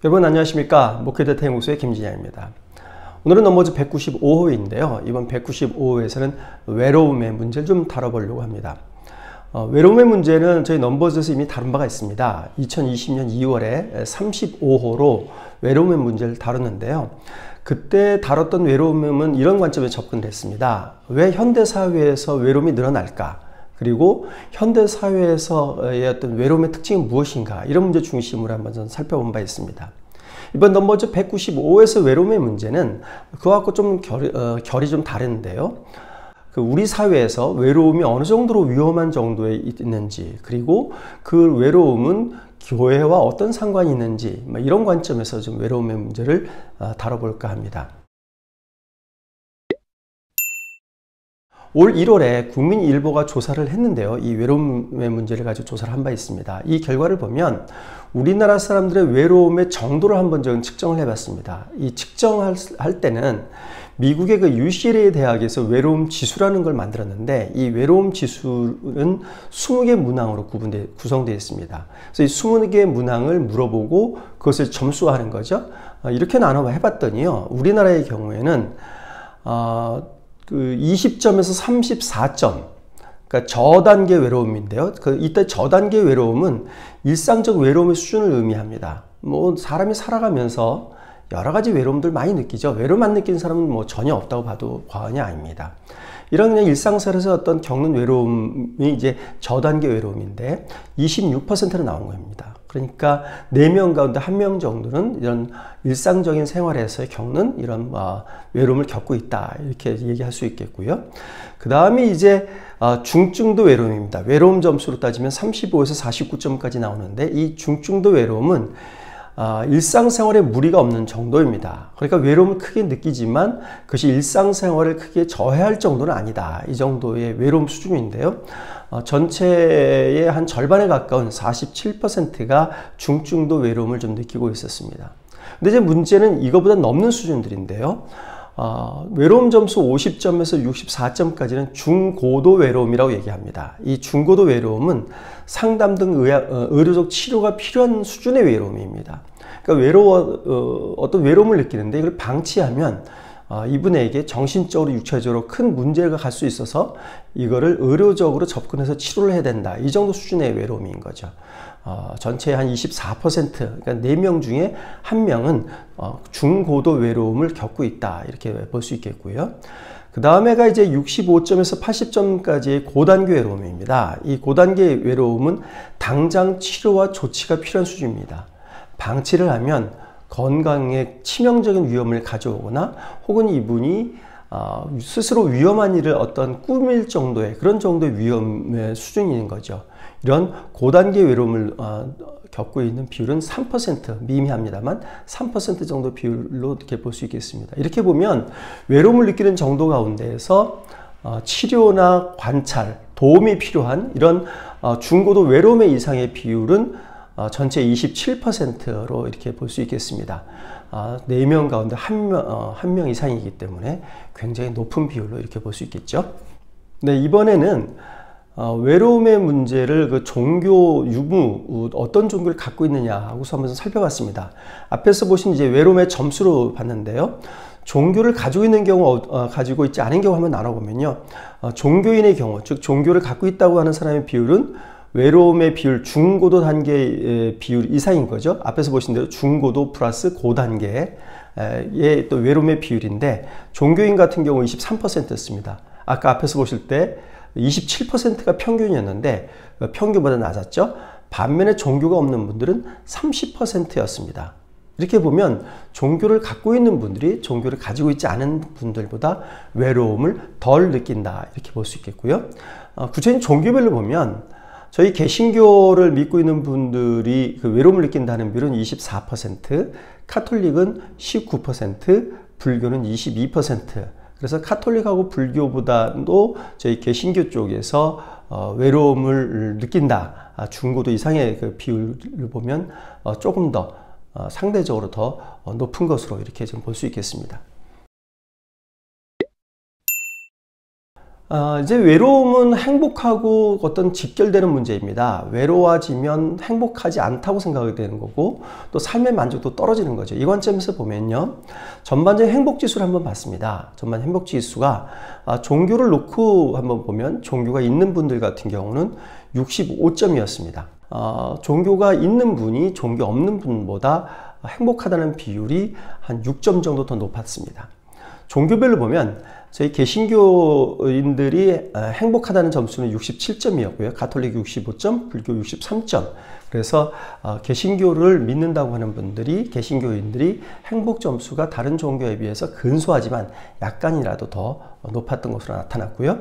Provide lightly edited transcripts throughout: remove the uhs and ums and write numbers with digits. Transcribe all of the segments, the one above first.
여러분 안녕하십니까. 목회자 태무소의 김진양입니다. 오늘은 넘버즈 195호인데요. 이번 195호에서는 외로움의 문제를 좀 다뤄보려고 합니다. 외로움의 문제는 저희 넘버즈에서 이미 다룬 바가 있습니다. 2020년 2월에 35호로 외로움의 문제를 다뤘는데요. 그때 다뤘던 외로움은 이런 관점에 접근을 했습니다. 왜 현대사회에서 외로움이 늘어날까? 그리고 현대사회에서의 어떤 외로움의 특징이 무엇인가? 이런 문제 중심으로 한번 살펴본 바 있습니다. 이번 넘버즈 195에서 외로움의 문제는 그와 갖고 좀 결이 좀 다른데요. 우리 사회에서 외로움이 어느 정도로 위험한 정도에 있는지, 그리고 그 외로움은 교회와 어떤 상관이 있는지, 이런 관점에서 좀 외로움의 문제를 다뤄볼까 합니다. 올 1월에 국민일보가 조사를 했는데요. 이 외로움의 문제를 가지고 조사를 한 바 있습니다. 이 결과를 보면 우리나라 사람들의 외로움의 정도를 한번 측정을 해봤습니다. 이 측정할 때는 미국의 그 UCLA 대학에서 외로움 지수라는 걸 만들었는데, 이 외로움 지수는 20개 문항으로 구성되어 있습니다. 그래서 이 20개 문항을 물어보고 그것을 점수화하는 거죠. 이렇게 나눠 해봤더니요. 우리나라의 경우에는 20점에서 34점, 그러니까 저단계 외로움인데요. 이때 저단계 외로움은 일상적 외로움의 수준을 의미합니다. 사람이 살아가면서 여러 가지 외로움들 많이 느끼죠. 외로움 안 느끼는 사람은 전혀 없다고 봐도 과언이 아닙니다. 이런 그냥 일상생활에서 어떤 겪는 외로움이 이제 저단계 외로움인데 26%로 나온 겁니다. 그러니까 4명 가운데 1명 정도는 이런 일상적인 생활에서 겪는 이런 외로움을 겪고 있다, 이렇게 얘기할 수 있겠고요. 그 다음에 이제 중증도 외로움입니다. 외로움 점수로 따지면 35에서 49점까지 나오는데, 이 중증도 외로움은 일상생활에 무리가 없는 정도입니다. 그러니까 외로움을 크게 느끼지만 그것이 일상생활을 크게 저해할 정도는 아니다, 이 정도의 외로움 수준인데요. 전체의 한 절반에 가까운 47%가 중증도 외로움을 좀 느끼고 있었습니다. 근데 이제 문제는 이거보다 넘는 수준들인데요. 외로움 점수 50점에서 64점까지는 중고도 외로움이라고 얘기합니다. 이 중고도 외로움은 상담 등 의료적 치료가 필요한 수준의 외로움입니다. 그러니까 어떤 외로움을 느끼는데 이걸 방치하면 이분에게 정신적으로 육체적으로 큰 문제가 갈 수 있어서 이거를 의료적으로 접근해서 치료를 해야 된다, 이 정도 수준의 외로움인 거죠. 전체의 한 24%, 그러니까 4명 중에 1명은 중고도 외로움을 겪고 있다, 이렇게 볼 수 있겠고요. 그 다음에가 이제 65점에서 80점까지의 고단계 외로움입니다. 이 고단계 외로움은 당장 치료와 조치가 필요한 수준입니다. 방치를 하면 건강에 치명적인 위험을 가져오거나 혹은 이분이 스스로 위험한 일을 꾸밀 정도의 그런 정도의 위험의 수준인 거죠. 이런 고단계 외로움을 겪고 있는 비율은 3%, 미미합니다만 3% 정도 비율로 이렇게 볼 수 있겠습니다. 이렇게 보면 외로움을 느끼는 정도 가운데에서 치료나 관찰, 도움이 필요한 이런 중고도 외로움의 이상의 비율은 전체 27%로 이렇게 볼 수 있겠습니다. 4명 가운데 1명 이상이기 때문에 굉장히 높은 비율로 이렇게 볼 수 있겠죠. 네, 이번에는 외로움의 문제를 종교, 유무, 어떤 종교를 갖고 있느냐 하고서 한번 살펴봤습니다. 앞에서 보신 이제 외로움의 점수로 봤는데요. 종교를 가지고 있는 경우, 가지고 있지 않은 경우 한번 나눠보면요. 종교인의 경우, 즉 종교를 갖고 있다고 하는 사람의 비율은 외로움의 비율, 중고도 단계의 비율 이상인 거죠. 앞에서 보신 대로 중고도 플러스 고단계의 또 외로움의 비율인데, 종교인 같은 경우 23%였습니다. 아까 앞에서 보실 때 27%가 평균이었는데 평균보다 낮았죠. 반면에 종교가 없는 분들은 30%였습니다. 이렇게 보면 종교를 갖고 있는 분들이 종교를 가지고 있지 않은 분들보다 외로움을 덜 느낀다, 이렇게 볼 수 있겠고요. 구체적인 종교별로 보면 저희 개신교를 믿고 있는 분들이 그 외로움을 느낀다는 비율은 24%, 카톨릭은 19%, 불교는 22%. 그래서 카톨릭하고 불교보다도 저희 개신교 쪽에서 외로움을 느낀다, 중고도 이상의 그 비율을 보면 조금 더 상대적으로 더 높은 것으로 이렇게 좀 볼 수 있겠습니다. 이제 외로움은 행복하고 어떤 직결되는 문제입니다. 외로워지면 행복하지 않다고 생각이 되는 거고 또 삶의 만족도 떨어지는 거죠. 이 관점에서 보면요. 전반적인 행복지수를 한번 봤습니다. 전반 행복지수가 종교를 놓고 한번 보면 종교가 있는 분들 같은 경우는 65점이었습니다. 종교가 있는 분이 종교 없는 분보다 행복하다는 비율이 한 6점 정도 더 높았습니다. 종교별로 보면 저희 개신교인들이 행복하다는 점수는 67점이었고요. 가톨릭 65점, 불교 63점. 그래서 개신교를 믿는다고 하는 분들이, 개신교인들이 행복 점수가 다른 종교에 비해서 근소하지만 약간이라도 더 높았던 것으로 나타났고요.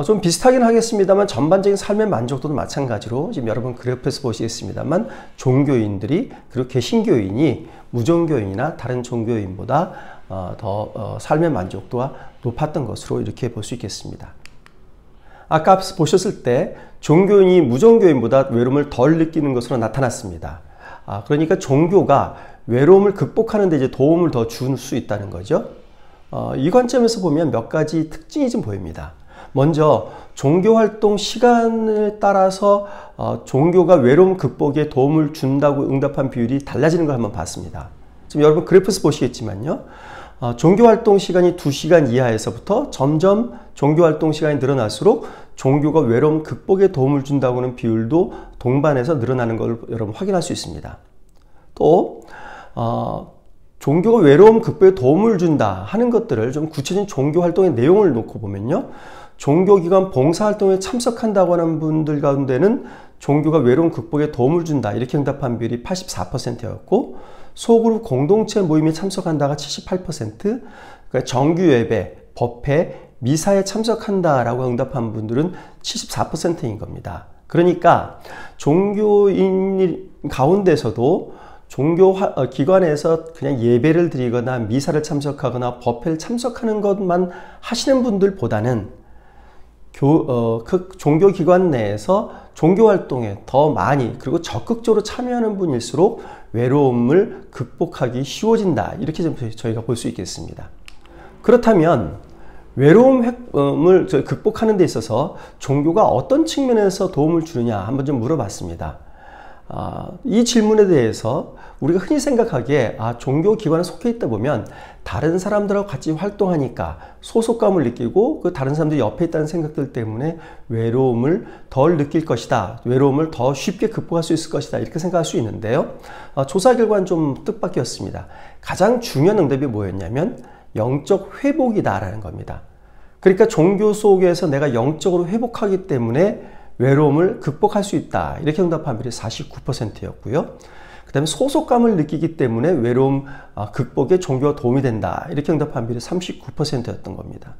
좀 비슷하긴 하겠습니다만 전반적인 삶의 만족도도 마찬가지로 지금 여러분 그래프에서 보시겠습니다만 종교인들이 그리고 개신교인이 무종교인이나 다른 종교인보다 더 삶의 만족도가 높았던 것으로 이렇게 볼 수 있겠습니다. 아까 앞서 보셨을 때 종교인이 무종교인보다 외로움을 덜 느끼는 것으로 나타났습니다. 그러니까 종교가 외로움을 극복하는 데 이제 도움을 더 줄 수 있다는 거죠. 이 관점에서 보면 몇 가지 특징이 좀 보입니다. 먼저 종교활동 시간에 따라서 종교가 외로움 극복에 도움을 준다고 응답한 비율이 달라지는 걸 한번 봤습니다. 지금 여러분 그래프에서 보시겠지만요. 종교활동 시간이 2시간 이하에서부터 점점 종교활동 시간이 늘어날수록 종교가 외로움 극복에 도움을 준다고 하는 비율도 동반해서 늘어나는 걸 여러분 확인할 수 있습니다. 또 종교가 외로움 극복에 도움을 준다 하는 것들을 좀 구체적인 종교활동의 내용을 놓고 보면요. 종교기관 봉사활동에 참석한다고 하는 분들 가운데는 종교가 외로움 극복에 도움을 준다 이렇게 응답한 비율이 84%였고 소그룹 공동체 모임에 참석한다가 78%, 그러니까 정규예배, 법회, 미사에 참석한다라고 응답한 분들은 74%인 겁니다. 그러니까 종교인 가운데서도 종교 기관에서 그냥 예배를 드리거나 미사를 참석하거나 법회를 참석하는 것만 하시는 분들보다는 그 종교기관 내에서 종교활동에 더 많이 그리고 적극적으로 참여하는 분일수록 외로움을 극복하기 쉬워진다. 이렇게 좀 저희가 볼 수 있겠습니다. 그렇다면 외로움을 극복하는 데 있어서 종교가 어떤 측면에서 도움을 주느냐 한번 좀 물어봤습니다. 이 질문에 대해서 우리가 흔히 생각하기에 종교기관에 속해 있다 보면 다른 사람들하고 같이 활동하니까 소속감을 느끼고 그 다른 사람들이 옆에 있다는 생각들 때문에 외로움을 덜 느낄 것이다. 외로움을 더 쉽게 극복할 수 있을 것이다. 이렇게 생각할 수 있는데요. 조사 결과는 좀 뜻밖이었습니다. 가장 중요한 응답이 뭐였냐면 영적 회복이다라는 겁니다. 그러니까 종교 속에서 내가 영적으로 회복하기 때문에 외로움을 극복할 수 있다. 이렇게 응답한 비율이 49%였고요. 그 다음에 소속감을 느끼기 때문에 외로움 극복에 종교가 도움이 된다. 이렇게 응답한 비율이 39%였던 겁니다.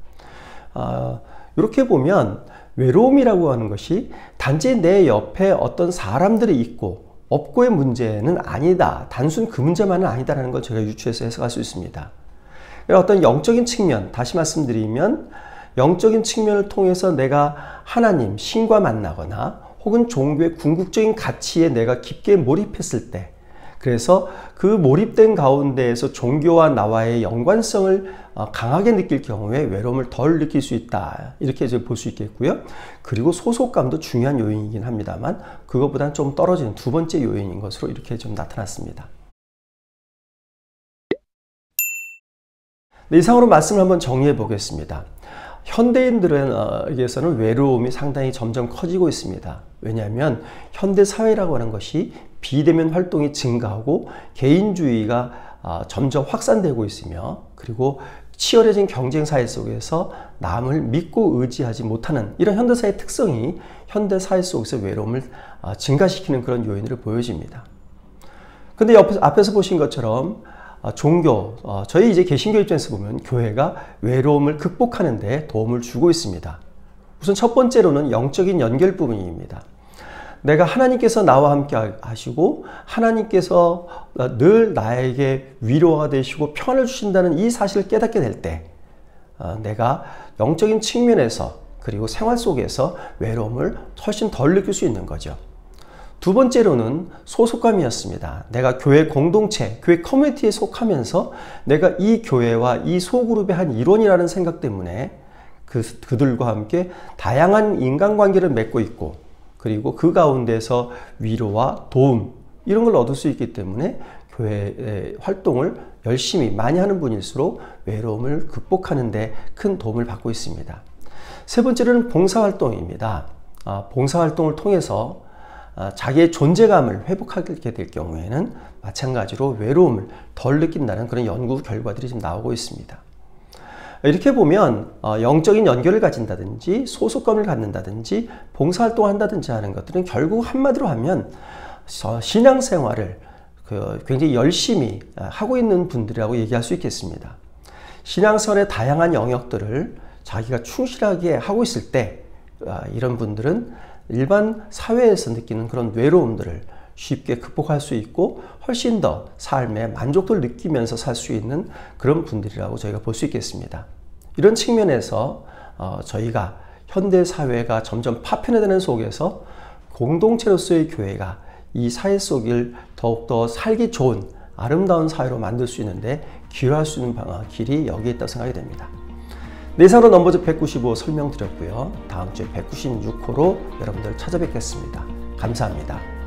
이렇게 보면 외로움이라고 하는 것이 단지 내 옆에 어떤 사람들이 있고 없고의 문제는 아니다. 단순 그 문제만은 아니다라는 걸 제가 유추해서 해석할 수 있습니다. 어떤 영적인 측면, 다시 말씀드리면 영적인 측면을 통해서 내가 하나님, 신과 만나거나 혹은 종교의 궁극적인 가치에 내가 깊게 몰입했을 때 그래서 그 몰입된 가운데에서 종교와 나와의 연관성을 강하게 느낄 경우에 외로움을 덜 느낄 수 있다. 이렇게 이제 볼 수 있겠고요. 그리고 소속감도 중요한 요인이긴 합니다만 그것보다는 좀 떨어지는 두 번째 요인인 것으로 이렇게 좀 나타났습니다. 이상으로 말씀을 한번 정리해 보겠습니다. 현대인들에게서는 외로움이 상당히 점점 커지고 있습니다. 왜냐하면 현대 사회라고 하는 것이 비대면 활동이 증가하고 개인주의가 점점 확산되고 있으며 그리고 치열해진 경쟁 사회 속에서 남을 믿고 의지하지 못하는 이런 현대사회의 특성이 현대사회 속에서 외로움을 증가시키는 그런 요인으로 보여집니다. 근데 앞에서 보신 것처럼 종교, 저희 이제 개신교 입장에서 보면 교회가 외로움을 극복하는 데 도움을 주고 있습니다. 우선 첫 번째로는 영적인 연결 부분입니다. 내가 하나님께서 나와 함께 하시고 하나님께서 늘 나에게 위로가 되시고 평안을 주신다는 이 사실을 깨닫게 될 때 내가 영적인 측면에서 그리고 생활 속에서 외로움을 훨씬 덜 느낄 수 있는 거죠. 두 번째로는 소속감이었습니다. 내가 교회 공동체, 교회 커뮤니티에 속하면서 내가 이 교회와 이 소그룹의 한 일원이라는 생각 때문에 그들과 함께 다양한 인간관계를 맺고 있고, 그리고 그 가운데서 위로와 도움 이런 걸 얻을 수 있기 때문에 교회의 활동을 열심히 많이 하는 분일수록 외로움을 극복하는 데 큰 도움을 받고 있습니다. 세 번째로는 봉사활동입니다. 봉사활동을 통해서 자기의 존재감을 회복하게 될 경우에는 마찬가지로 외로움을 덜 느낀다는 그런 연구 결과들이 지금 나오고 있습니다. 이렇게 보면 영적인 연결을 가진다든지 소속감을 갖는다든지 봉사활동을 한다든지 하는 것들은 결국 한마디로 하면 신앙생활을 굉장히 열심히 하고 있는 분들이라고 얘기할 수 있겠습니다. 신앙생활의 다양한 영역들을 자기가 충실하게 하고 있을 때 이런 분들은 일반 사회에서 느끼는 그런 외로움들을 쉽게 극복할 수 있고 훨씬 더 삶의 만족도를 느끼면서 살 수 있는 그런 분들이라고 저희가 볼 수 있겠습니다. 이런 측면에서 저희가 현대 사회가 점점 파편화되는 속에서 공동체로서의 교회가 이 사회 속을 더욱더 살기 좋은 아름다운 사회로 만들 수 있는데 기여할 수 있는 길이 여기에 있다고 생각이 됩니다. 내상으로 넘버즈 195 설명드렸고요. 다음 주에 196호로 여러분들 찾아뵙겠습니다. 감사합니다.